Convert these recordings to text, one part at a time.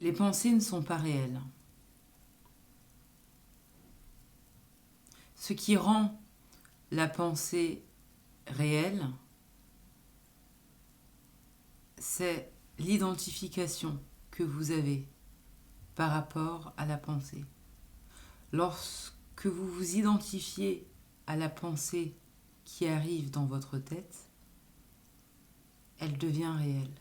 Les pensées ne sont pas réelles. Ce qui rend la pensée réelle, c'est l'identification que vous avez par rapport à la pensée. Lorsque vous vous identifiez à la pensée qui arrive dans votre tête, elle devient réelle.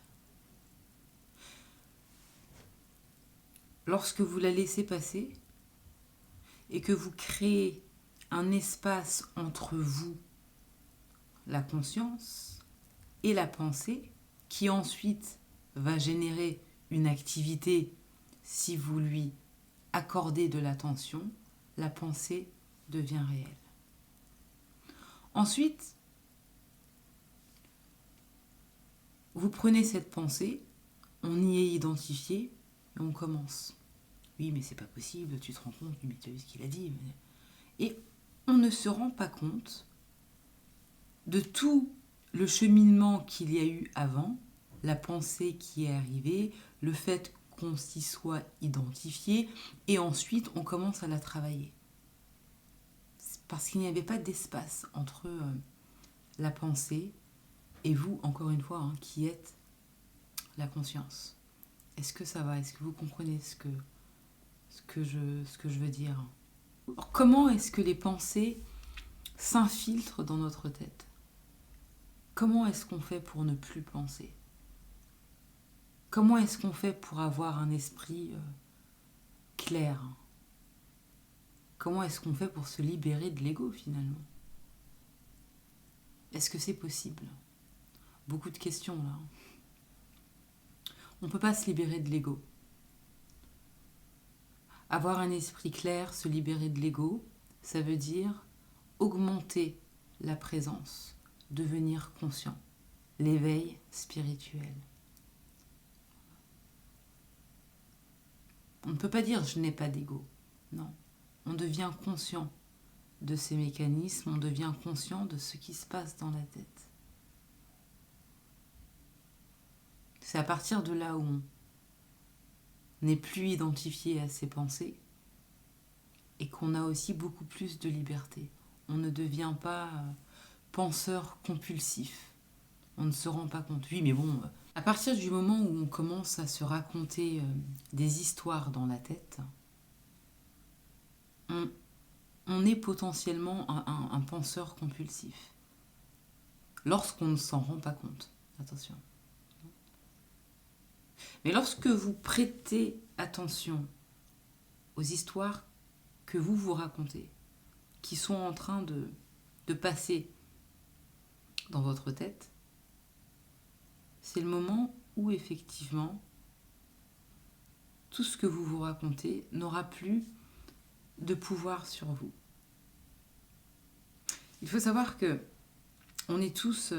Lorsque vous la laissez passer et que vous créez un espace entre vous, la conscience, et la pensée, qui ensuite va générer une activité si vous lui accordez de l'attention, la pensée devient réelle. Ensuite, vous prenez cette pensée, on y est identifié et on commence. Oui, mais c'est pas possible, tu te rends compte, mais tu as vu ce qu'il a dit. Et on ne se rend pas compte de tout le cheminement qu'il y a eu avant, la pensée qui est arrivée, le fait qu'on s'y soit identifié, et ensuite on commence à la travailler. Parce qu'il n'y avait pas d'espace entre la pensée et vous, encore une fois, qui êtes la conscience. Est-ce que ça va? Est-ce que vous comprenez ce que je veux dire? Alors, comment est-ce que les pensées s'infiltrent dans notre tête? Comment est-ce qu'on fait pour ne plus penser? Comment est-ce qu'on fait pour avoir un esprit clair? Comment est-ce qu'on fait pour se libérer de l'ego finalement? Est-ce que c'est possible? Beaucoup de questions là. On ne peut pas se libérer de l'ego. Avoir un esprit clair, se libérer de l'ego, ça veut dire augmenter la présence, devenir conscient, l'éveil spirituel. On ne peut pas dire je n'ai pas d'ego. Non. On devient conscient de ces mécanismes, on devient conscient de ce qui se passe dans la tête. C'est à partir de là où on n'est plus identifié à ses pensées et qu'on a aussi beaucoup plus de liberté. On ne devient pas penseur compulsif. On ne se rend pas compte. Oui, mais bon, à partir du moment où on commence à se raconter des histoires dans la tête, on est potentiellement un penseur compulsif. Lorsqu'on ne s'en rend pas compte. Attention. Mais lorsque vous prêtez attention aux histoires que vous vous racontez, qui sont en train de passer dans votre tête, c'est le moment où effectivement tout ce que vous vous racontez n'aura plus de pouvoir sur vous. Il faut savoir que on est tous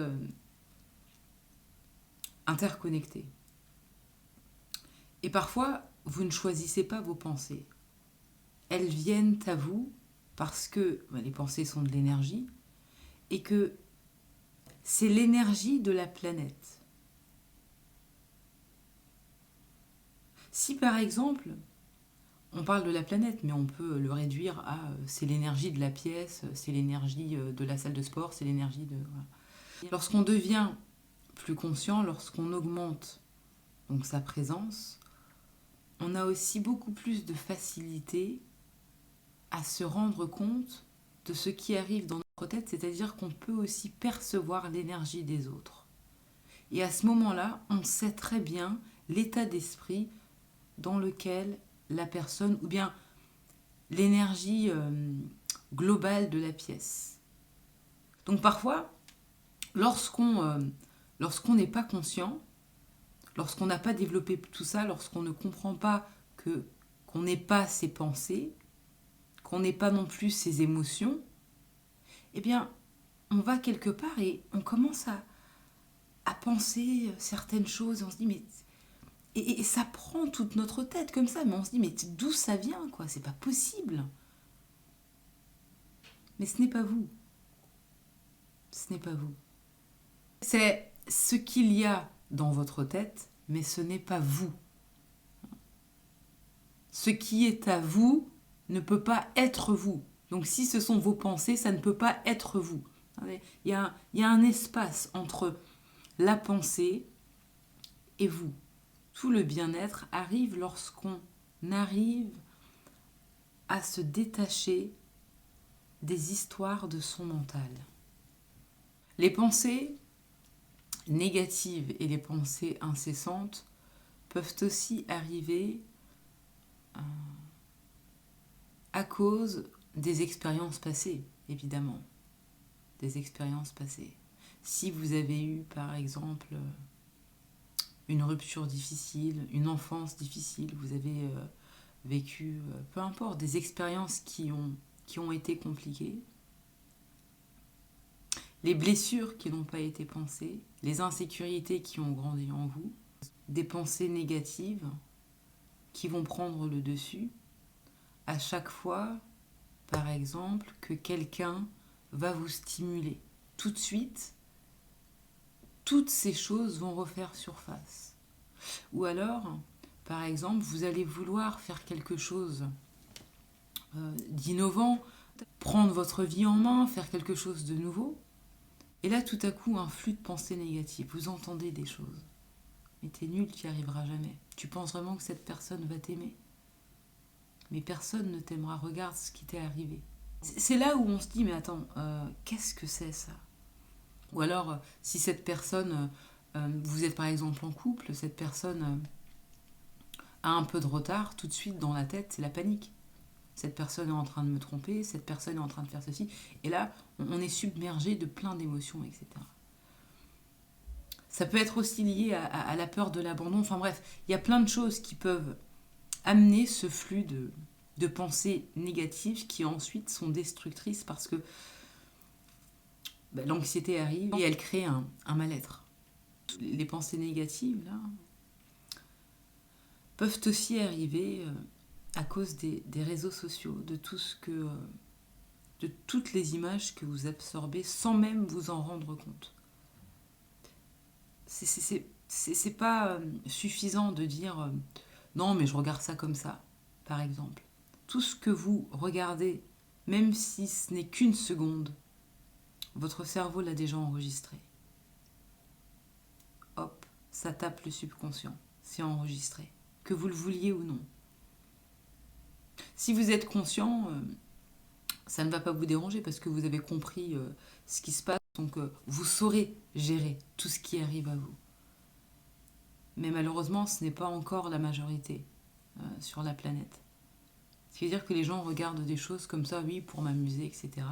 interconnectés. Et parfois, vous ne choisissez pas vos pensées. Elles viennent à vous parce que les pensées sont de l'énergie et que c'est l'énergie de la planète. Si par exemple, on parle de la planète, mais on peut le réduire à c'est l'énergie de la pièce, c'est l'énergie de la salle de sport, c'est l'énergie de... Voilà. Lorsqu'on devient plus conscient, lorsqu'on augmente donc sa présence, on a aussi beaucoup plus de facilité à se rendre compte de ce qui arrive dans notre tête, c'est-à-dire qu'on peut aussi percevoir l'énergie des autres. Et à ce moment-là, on sait très bien l'état d'esprit dans lequel la personne, ou bien l'énergie globale de la pièce. Donc parfois, lorsqu'on n'est pas conscient, lorsqu'on n'a pas développé tout ça, lorsqu'on ne comprend pas qu'on n'est pas ses pensées, qu'on n'est pas non plus ses émotions, eh bien, on va quelque part et on commence à penser certaines choses. On se dit, mais... Et ça prend toute notre tête comme ça, mais on se dit, mais d'où ça vient, quoi? C'est pas possible. Mais ce n'est pas vous. Ce n'est pas vous. C'est ce qu'il y a dans votre tête, mais ce n'est pas vous. Ce qui est à vous ne peut pas être vous. Donc si ce sont vos pensées, ça ne peut pas être vous. Il y a un espace entre la pensée et vous. Tout le bien-être arrive lorsqu'on arrive à se détacher des histoires de son mental. Les pensées négatives et les pensées incessantes peuvent aussi arriver à cause des expériences passées, évidemment. Des expériences passées. Si vous avez eu, par exemple, une rupture difficile, une enfance difficile, vous avez vécu, peu importe, des expériences qui ont été compliquées, les blessures qui n'ont pas été pensées, les insécurités qui ont grandi en vous, des pensées négatives qui vont prendre le dessus à chaque fois, par exemple, que quelqu'un va vous stimuler. Tout de suite, toutes ces choses vont refaire surface. Ou alors, par exemple, vous allez vouloir faire quelque chose d'innovant, prendre votre vie en main, faire quelque chose de nouveau. Et là, tout à coup, un flux de pensées négatives. Vous entendez des choses. Mais t'es nul, tu n'y arriveras jamais. Tu penses vraiment que cette personne va t'aimer? Mais personne ne t'aimera. Regarde ce qui t'est arrivé. C'est là où on se dit, mais attends, qu'est-ce que c'est ça? Ou alors, si cette personne, vous êtes par exemple en couple, cette personne a un peu de retard, tout de suite dans la tête, c'est la panique. Cette personne est en train de me tromper, cette personne est en train de faire ceci. Et là, on est submergé de plein d'émotions, etc. Ça peut être aussi lié à la peur de l'abandon. Enfin bref, il y a plein de choses qui peuvent amener ce flux de pensées négatives qui ensuite sont destructrices parce que l'anxiété arrive et elle crée un mal-être. Les pensées négatives, là, peuvent aussi arriver à cause des réseaux sociaux, de toutes les images que vous absorbez sans même vous en rendre compte. C'est pas suffisant de dire non, mais je regarde ça comme ça, par exemple. Tout ce que vous regardez, même si ce n'est qu'une seconde, votre cerveau l'a déjà enregistré. Hop, ça tape le subconscient, c'est enregistré, que vous le vouliez ou non. Si vous êtes conscient, ça ne va pas vous déranger parce que vous avez compris ce qui se passe, donc vous saurez gérer tout ce qui arrive à vous. Mais malheureusement, ce n'est pas encore la majorité sur la planète. Ce qui veut dire que les gens regardent des choses comme ça, oui, pour m'amuser, etc.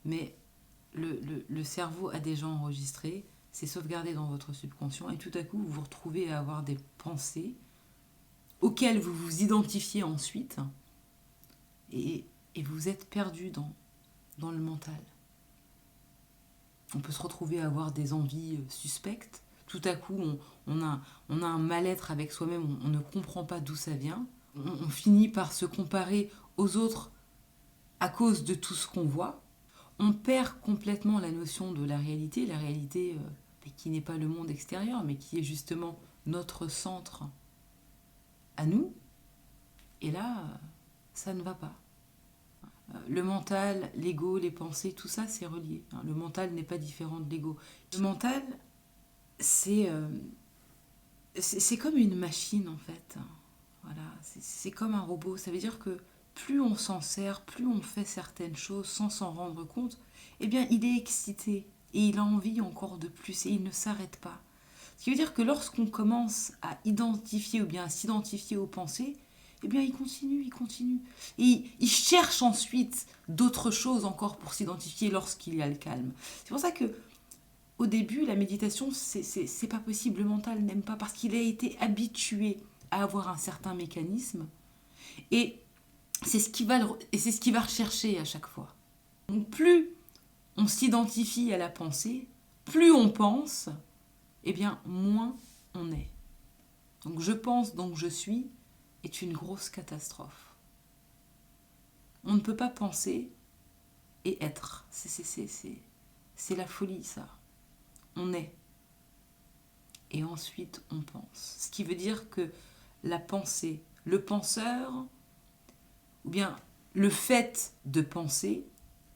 Mais le cerveau a déjà enregistré, c'est sauvegardé dans votre subconscient, et tout à coup, vous vous retrouvez à avoir des pensées auxquelles vous vous identifiez ensuite, et vous êtes perdu dans le mental. On peut se retrouver à avoir des envies suspectes. Tout à coup, on a un mal-être avec soi-même, on ne comprend pas d'où ça vient. On finit par se comparer aux autres à cause de tout ce qu'on voit. On perd complètement la notion de la réalité qui n'est pas le monde extérieur, mais qui est justement notre centre à nous. Et là, ça ne va pas. Le mental, l'ego, les pensées, tout ça, c'est relié. Le mental n'est pas différent de l'ego. Le mental, c'est comme une machine, en fait. Voilà, c'est comme un robot. Ça veut dire que plus on s'en sert, plus on fait certaines choses sans s'en rendre compte, eh bien, il est excité et il a envie encore de plus et il ne s'arrête pas. Ce qui veut dire que lorsqu'on commence à identifier ou bien à s'identifier aux pensées, eh bien, il continue, il continue. Et il cherche ensuite d'autres choses encore pour s'identifier lorsqu'il y a le calme. C'est pour ça que au début, la méditation, c'est pas possible. Le mental n'aime pas parce qu'il a été habitué à avoir un certain mécanisme. Et c'est ce qu'il va rechercher à chaque fois. Donc plus on s'identifie à la pensée, plus on pense, eh bien moins on est. Donc je pense, donc je suis est une grosse catastrophe. On ne peut pas penser et être. C'est la folie, ça. On est. Et ensuite, on pense. Ce qui veut dire que la pensée le penseur, ou bien le fait de penser,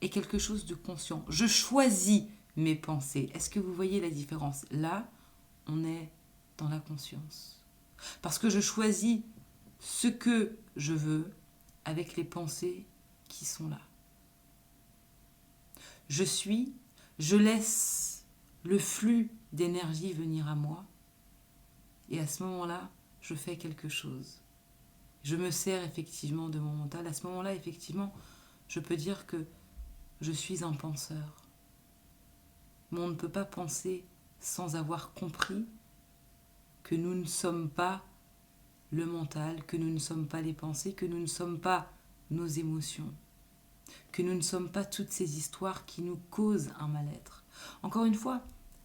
est quelque chose de conscient. Je choisis mes pensées. Est-ce que vous voyez la différence? Là, on est dans la conscience. Parce que je choisis ce que je veux avec les pensées qui sont là. Je laisse le flux d'énergie venir à moi et à ce moment-là, je fais quelque chose. Je me sers effectivement de mon mental. À ce moment-là, effectivement, je peux dire que je suis un penseur. Mais on ne peut pas penser sans avoir compris que nous ne sommes pas le mental, que nous ne sommes pas les pensées, que nous ne sommes pas nos émotions, que nous ne sommes pas toutes ces histoires qui nous causent un mal-être. Encore une fois,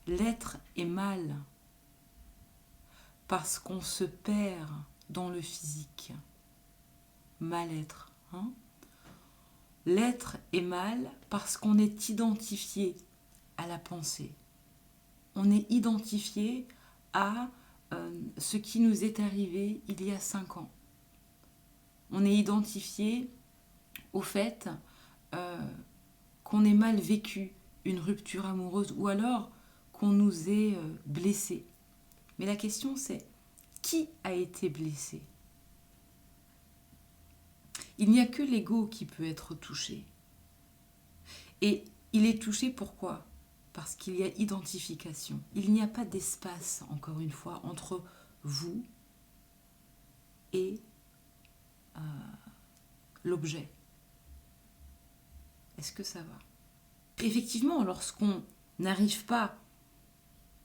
l'être est mal parce qu'on se perd dans le physique. Mal-être. Hein? L'être est mal parce qu'on est identifié à la pensée. On est identifié à ce qui nous est arrivé il y a 5 ans. On est identifié au fait qu'on ait mal vécu une rupture amoureuse ou alors qu'on nous ait blessé. Mais la question c'est, qui a été blessé? Il n'y a que l'ego qui peut être touché. Et il est touché pourquoi? Parce qu'il y a identification. Il n'y a pas d'espace, encore une fois, entre vous et l'objet. Est-ce que ça va? Effectivement, lorsqu'on n'arrive pas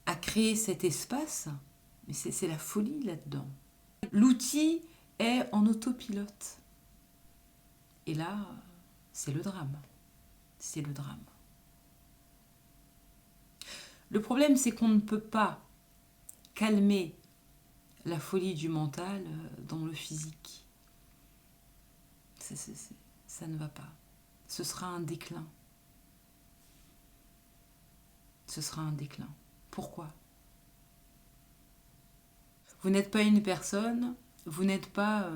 à créer cet espace, mais c'est la folie là-dedans. L'outil est en autopilote. Et là, c'est le drame. C'est le drame. Le problème, c'est qu'on ne peut pas calmer la folie du mental dans le physique. Ça ne va pas. Ce sera un déclin. Ce sera un déclin. Pourquoi? Vous n'êtes pas une personne, vous n'êtes pas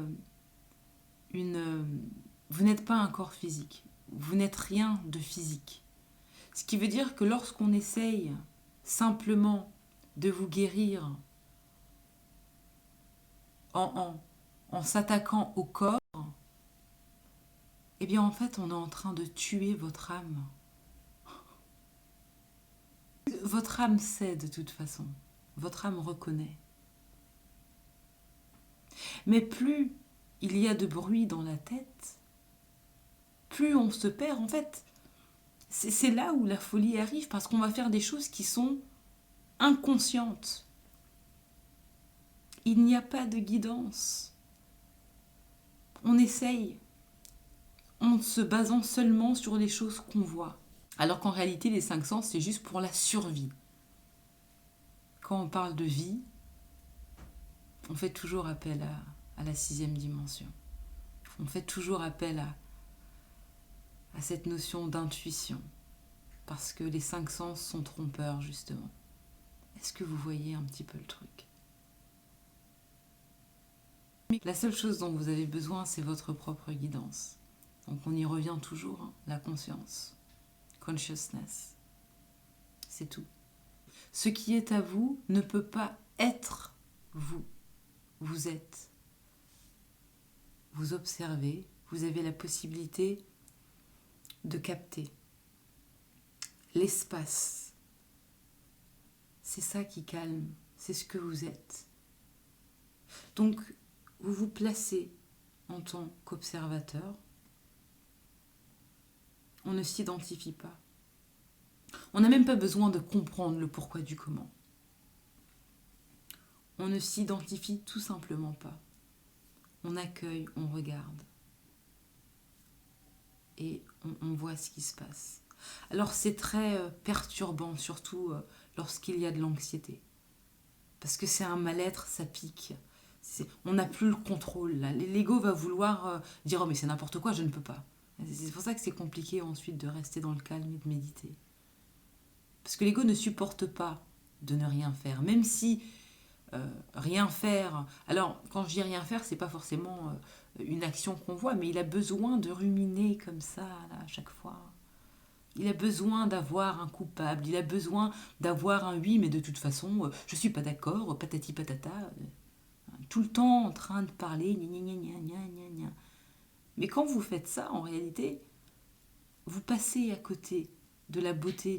vous n'êtes pas un corps physique. Vous n'êtes rien de physique. Ce qui veut dire que lorsqu'on essaye simplement de vous guérir en s'attaquant au corps, eh bien en fait on est en train de tuer votre âme. Votre âme sait de toute façon. Votre âme reconnaît. Mais plus il y a de bruit dans la tête, plus on se perd. En fait, c'est là où la folie arrive, parce qu'on va faire des choses qui sont inconscientes. Il n'y a pas de guidance. On essaye en se basant seulement sur les choses qu'on voit. Alors qu'en réalité, les 5 sens, c'est juste pour la survie. Quand on parle de vie, on fait toujours appel à la 6e dimension. On fait toujours appel à cette notion d'intuition. Parce que les 5 sens sont trompeurs, justement. Est-ce que vous voyez un petit peu le truc? La seule chose dont vous avez besoin, c'est votre propre guidance. Donc on y revient toujours, hein, la conscience. Consciousness. C'est tout. Ce qui est à vous ne peut pas être vous. Vous êtes. Vous observez, vous avez la possibilité de capter l'espace. C'est ça qui calme, c'est ce que vous êtes. Donc, vous vous placez en tant qu'observateur. On ne s'identifie pas. On n'a même pas besoin de comprendre le pourquoi du comment. On ne s'identifie tout simplement pas. On accueille, on regarde. Et on voit ce qui se passe. Alors c'est très perturbant, surtout lorsqu'il y a de l'anxiété. Parce que c'est un mal-être, ça pique. On n'a plus le contrôle. L'ego va vouloir dire « Oh mais c'est n'importe quoi, je ne peux pas ». C'est pour ça que c'est compliqué ensuite de rester dans le calme et de méditer. Parce que l'ego ne supporte pas de ne rien faire. Même si rien faire. Alors, quand je dis rien faire, c'est pas forcément une action qu'on voit, mais il a besoin de ruminer comme ça, là, à chaque fois. Il a besoin d'avoir un coupable, il a besoin d'avoir un oui, mais de toute façon, je suis pas d'accord, patati patata, tout le temps en train de parler, gna gna gna gna gna gna. Mais quand vous faites ça, en réalité, vous passez à côté de la beauté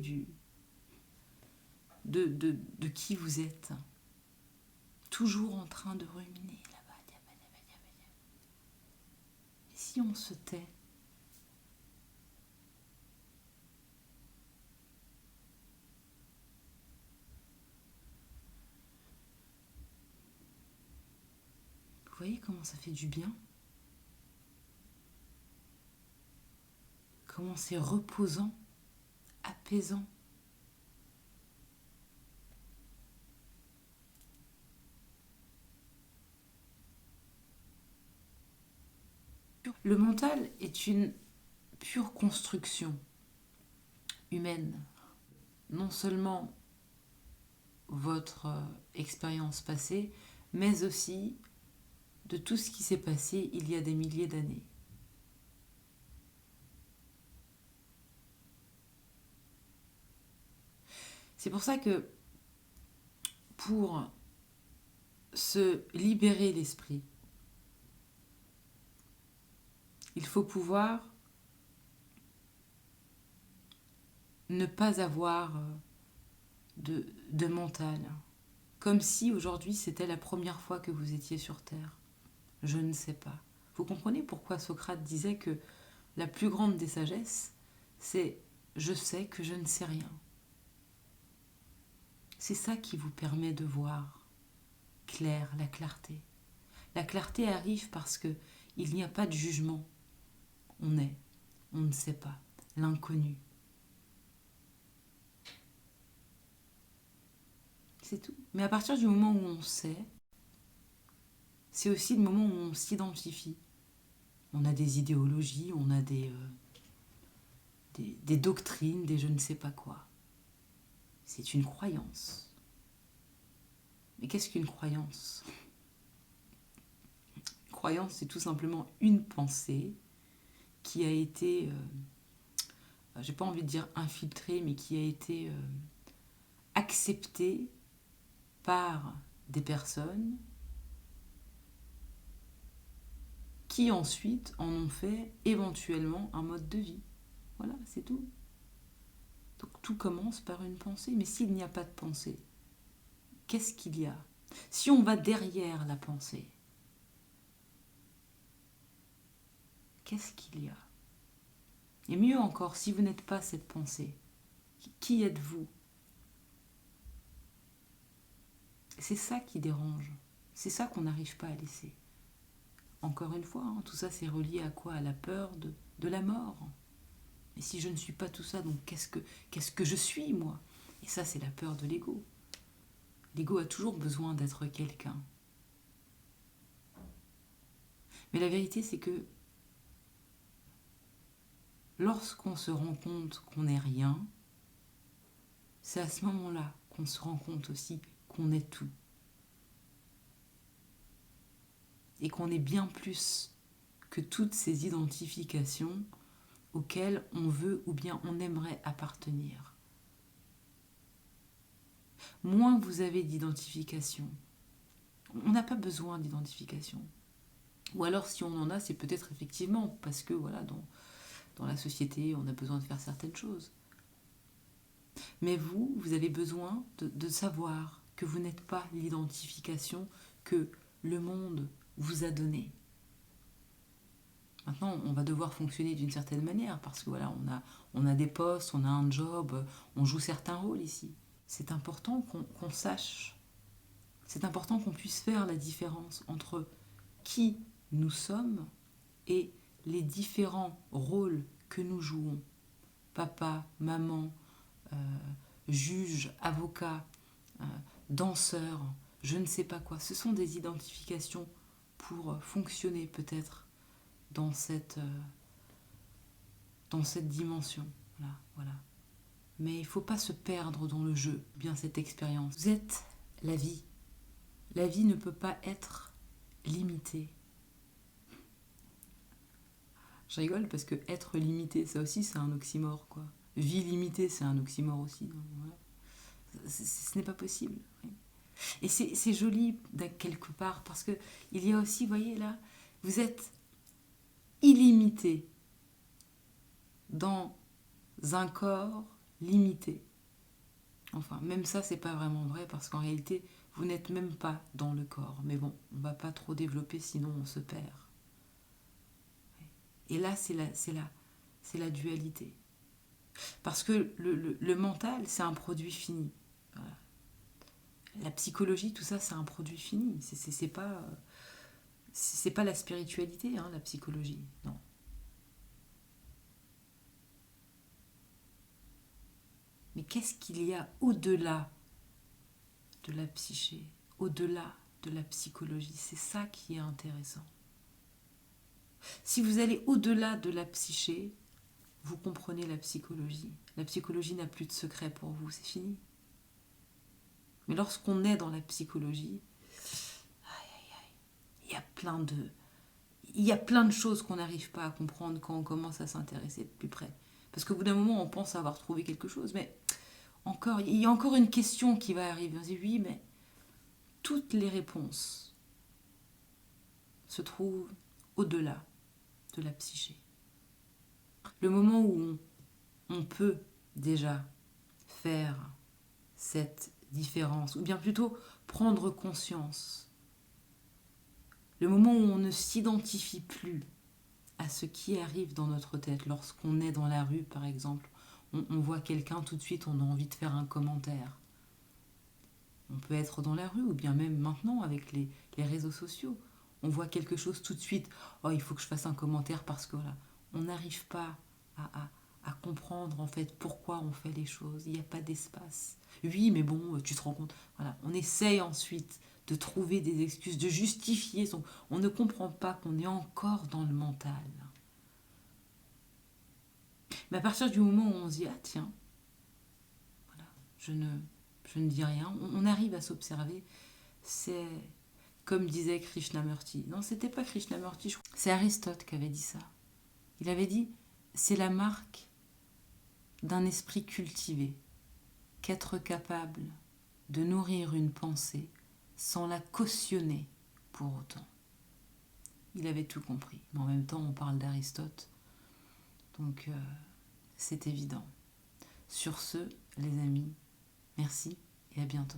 de qui vous êtes. Toujours en train de ruminer là-bas. Et si on se tait, vous voyez comment ça fait du bien? Comment c'est reposant, apaisant. Le mental est une pure construction humaine. Non seulement votre expérience passée, mais aussi de tout ce qui s'est passé il y a des milliers d'années. C'est pour ça que pour se libérer l'esprit, il faut pouvoir ne pas avoir de mental. Comme si aujourd'hui c'était la première fois que vous étiez sur Terre. Je ne sais pas. Vous comprenez pourquoi Socrate disait que la plus grande des sagesses, c'est je sais que je ne sais rien. C'est ça qui vous permet de voir clair, la clarté. La clarté arrive parce que il n'y a pas de jugement. On est, on ne sait pas, l'inconnu. C'est tout. Mais à partir du moment où on sait, c'est aussi le moment où on s'identifie. On a des idéologies, on a des doctrines, des je ne sais pas quoi. C'est une croyance. Mais qu'est-ce qu'une croyance? Une croyance, c'est tout simplement une pensée qui a été, j'ai pas envie de dire infiltrée, mais qui a été acceptée par des personnes qui ensuite en ont fait éventuellement un mode de vie. Voilà, c'est tout. Donc tout commence par une pensée. Mais s'il n'y a pas de pensée, qu'est-ce qu'il y a? Si on va derrière la pensée, qu'est-ce qu'il y a? Et mieux encore, si vous n'êtes pas cette pensée, qui êtes-vous? C'est ça qui dérange. C'est ça qu'on n'arrive pas à laisser. Encore une fois, tout ça c'est relié à quoi? À la peur de la mort. Et si je ne suis pas tout ça, donc qu'est-ce que je suis, moi? Et ça, c'est la peur de l'ego. L'ego a toujours besoin d'être quelqu'un. Mais la vérité, c'est que lorsqu'on se rend compte qu'on n'est rien, c'est à ce moment-là qu'on se rend compte aussi qu'on est tout. Et qu'on est bien plus que toutes ces identifications auxquelles on veut ou bien on aimerait appartenir. Moins vous avez d'identification, on n'a pas besoin d'identification. Ou alors si on en a, c'est peut-être effectivement parce que voilà, dans la société, on a besoin de faire certaines choses. Mais vous avez besoin de savoir que vous n'êtes pas l'identification que le monde vous a donnée. Maintenant, on va devoir fonctionner d'une certaine manière parce que voilà, on a des postes, on a un job, on joue certains rôles ici. C'est important qu'on sache, c'est important qu'on puisse faire la différence entre qui nous sommes et les différents rôles que nous jouons. Papa, maman, juge, avocat, danseur, je ne sais pas quoi. Ce sont des identifications pour fonctionner peut-être dans cette dimension. Voilà. Mais il ne faut pas se perdre dans le jeu, bien cette expérience. Vous êtes la vie. La vie ne peut pas être limitée. Je rigole parce que être limité, ça aussi c'est un oxymore, quoi. Vie limitée, c'est un oxymore aussi. Donc, voilà. Ce n'est pas possible. Oui. Et c'est joli quelque part parce que il y a aussi, vous voyez là, vous êtes illimité dans un corps limité. Enfin, même ça, c'est pas vraiment vrai parce qu'en réalité, vous n'êtes même pas dans le corps. Mais bon, on va pas trop développer, sinon on se perd. Et là, c'est la dualité. Parce que le mental, c'est un produit fini. Voilà. La psychologie, tout ça, c'est un produit fini. C'est pas la spiritualité, hein, la psychologie. Non. Mais qu'est-ce qu'il y a au-delà de la psyché, au-delà de la psychologie? C'est ça qui est intéressant. Si vous allez au-delà de la psyché, vous comprenez la psychologie. La psychologie n'a plus de secret pour vous, c'est fini. Mais lorsqu'on est dans la psychologie, il y a plein de choses qu'on n'arrive pas à comprendre quand on commence à s'intéresser de plus près. Parce qu'au bout d'un moment, on pense avoir trouvé quelque chose, mais il y a encore une question qui va arriver. On se dit, oui, mais toutes les réponses se trouvent au-delà de la psyché. Le moment où on peut déjà faire cette différence, ou bien plutôt prendre conscience, le moment où on ne s'identifie plus à ce qui arrive dans notre tête, lorsqu'on est dans la rue par exemple, on voit quelqu'un, tout de suite on a envie de faire un commentaire. On peut être dans la rue ou bien même maintenant avec les réseaux sociaux. On voit quelque chose tout de suite, oh il faut que je fasse un commentaire parce que voilà, on n'arrive pas à comprendre en fait pourquoi on fait les choses, il n'y a pas d'espace. Oui mais bon, tu te rends compte, voilà, on essaye ensuite de trouver des excuses, de justifier son... On ne comprend pas qu'on est encore dans le mental. Mais à partir du moment où on se dit, ah tiens, voilà, je ne dis rien, on arrive à s'observer, c'est comme disait Krishnamurti. Non, c'était pas Krishnamurti, c'est Aristote qui avait dit ça. Il avait dit, c'est la marque d'un esprit cultivé qu'être capable de nourrir une pensée sans la cautionner pour autant. Il avait tout compris. Mais en même temps, on parle d'Aristote, donc c'est évident. Sur ce, les amis, merci et à bientôt.